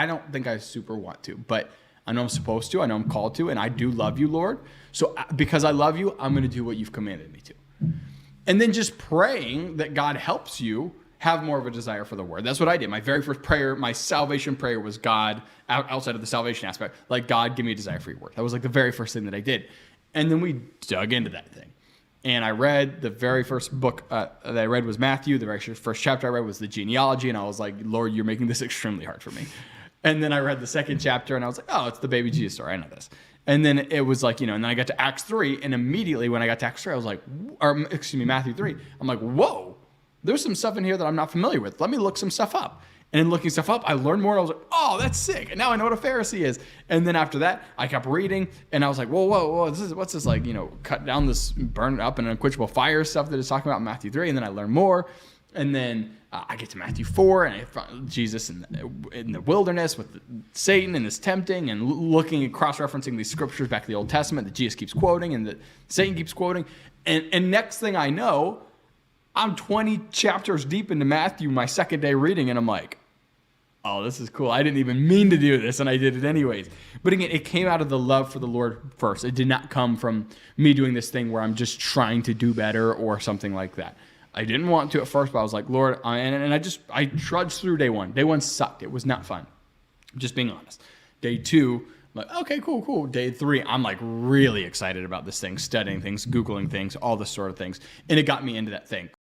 I don't think I super want to, but I know I'm supposed to. I know I'm called to, and I do love you, Lord. So because I love you, I'm going to do what you've commanded me to. And then just praying that God helps you have more of a desire for the word. That's what I did. My very first prayer, my salvation prayer was God, outside of the salvation aspect, like, God, give me a desire for your word. That was like the very first thing that I did. And then we dug into that thing. And I read the very first book that I read was Matthew. The very first chapter I read was the genealogy. And I was like, Lord, you're making this extremely hard for me. And then I read the second chapter and I was like, oh, it's the baby Jesus story. I know this. And then it was like, and then I got to Acts 3. And immediately when I got to Acts 3, I was like, Matthew 3. I'm like, whoa, there's some stuff in here that I'm not familiar with. Let me look some stuff up. And in looking stuff up, I learned more. And I was like, oh, that's sick. And now I know what a Pharisee is. And then after that, I kept reading. And I was like, whoa, what's this like, cut down this, burn it up in an unquenchable fire stuff that is talking about in Matthew 3. And then I learned more. And then I get to Matthew 4, and I find Jesus in the wilderness with Satan and his tempting, and looking and cross-referencing these scriptures back to the Old Testament that Jesus keeps quoting and that Satan keeps quoting. And next thing I know, I'm 20 chapters deep into Matthew, my second day reading, and I'm like, oh, this is cool. I didn't even mean to do this, and I did it anyways. But again, it came out of the love for the Lord first. It did not come from me doing this thing where I'm just trying to do better or something like that. I didn't want to at first, but I was like, Lord, and I trudged through day one. Day one sucked. It was not fun. Just being honest. Day 2, I'm like, okay, cool. Day 3, I'm like really excited about this thing, studying things, Googling things, all this sort of things. And it got me into that thing.